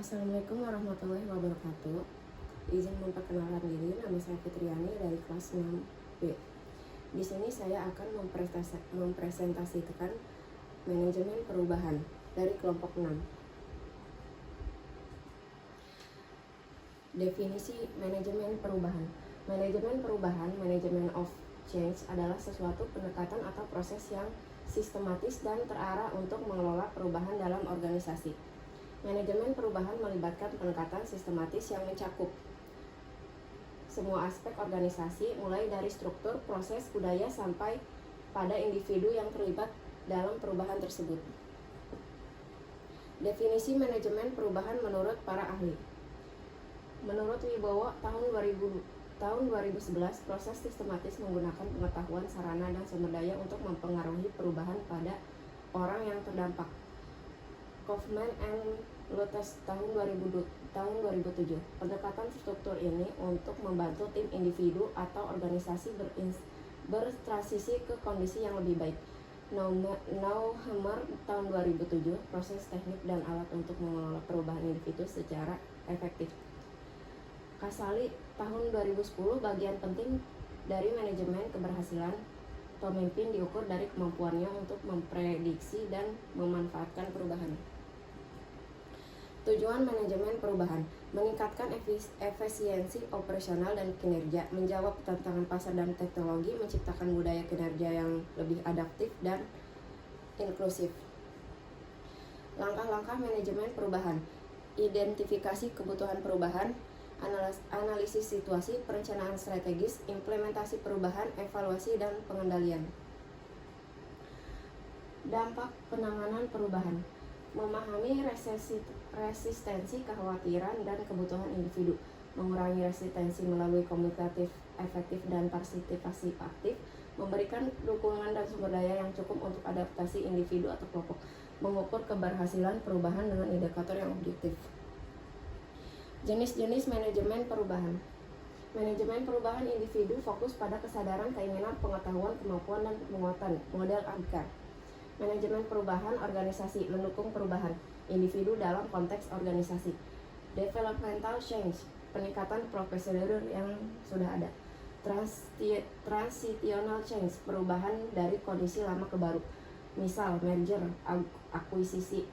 Assalamualaikum warahmatullahi wabarakatuh. Izin memperkenalkan diri, nama saya Fitriani dari kelas 6B. Di sini saya akan mempresentasikan manajemen perubahan dari kelompok 6. Definisi manajemen perubahan. Manajemen perubahan, manajemen of change, adalah sesuatu pendekatan atau proses yang sistematis dan terarah untuk mengelola perubahan dalam organisasi. Manajemen perubahan melibatkan pendekatan sistematis yang mencakup semua aspek organisasi, mulai dari struktur, proses, budaya, sampai pada individu yang terlibat dalam perubahan tersebut. Definisi manajemen perubahan menurut para ahli. Menurut Wibowo, tahun 2011, proses sistematis menggunakan pengetahuan, sarana, dan sumber daya untuk mempengaruhi perubahan pada orang yang terdampak. Kaufman and Lutz tahun 2007. Pendekatan struktur ini untuk membantu tim individu atau organisasi bertransisi ke kondisi yang lebih baik. Nauhammer tahun 2007. Proses teknik dan alat untuk mengelola perubahan individu secara efektif. Kasali tahun 2010. Bagian penting dari manajemen keberhasilan pemimpin diukur dari kemampuannya untuk memprediksi dan memanfaatkan perubahan. Tujuan manajemen perubahan: meningkatkan efisiensi operasional dan kinerja, menjawab tantangan pasar dan teknologi, menciptakan budaya kinerja yang lebih adaptif dan inklusif. Langkah-langkah manajemen perubahan: identifikasi kebutuhan perubahan, analisis situasi, perencanaan strategis, implementasi perubahan, evaluasi, dan pengendalian. Dampak penanganan perubahan: memahami resistensi, kekhawatiran, dan kebutuhan individu, mengurangi resistensi melalui komunikatif efektif dan partisipasi aktif, memberikan dukungan dan sumber daya yang cukup untuk adaptasi individu atau kelompok, mengukur keberhasilan perubahan dengan indikator yang objektif. Jenis-jenis manajemen perubahan. Manajemen perubahan individu fokus pada kesadaran, keinginan, pengetahuan, kemampuan, dan penguatan model ABCAR. Manajemen perubahan organisasi mendukung perubahan individu dalam konteks organisasi. Developmental change, peningkatan prosedur yang sudah ada. Transitional change, perubahan dari kondisi lama ke baru, misal merger, akuisisi.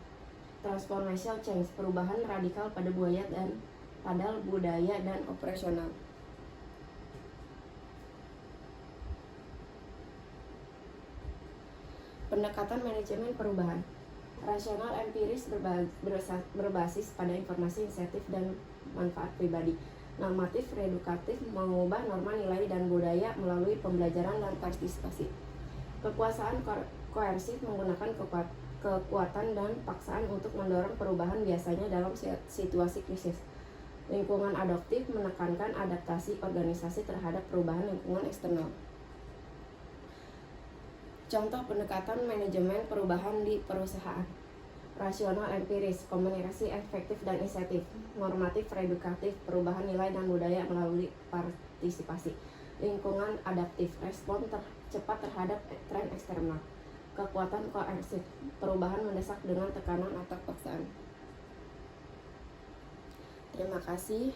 Transformational change, perubahan radikal pada budaya dan operasional. Pendekatan manajemen perubahan: rasional empiris berbasis pada informasi, insentif, dan manfaat pribadi. Normatif redukatif, mengubah norma, nilai, dan budaya melalui pembelajaran dan partisipasi. Kekuasaan koersif, menggunakan kekuatan dan paksaan untuk mendorong perubahan, biasanya dalam situasi krisis. Lingkungan adaptif, menekankan adaptasi organisasi terhadap perubahan lingkungan eksternal. Contoh pendekatan manajemen perubahan di perusahaan: rasional empiris, komunikasi efektif dan insentif. Normatif redukatif, perubahan nilai dan budaya melalui partisipasi. Lingkungan adaptif, respon cepat terhadap tren eksternal. Kekuatan koersif, perubahan mendesak dengan tekanan atau paksaan. Terima kasih.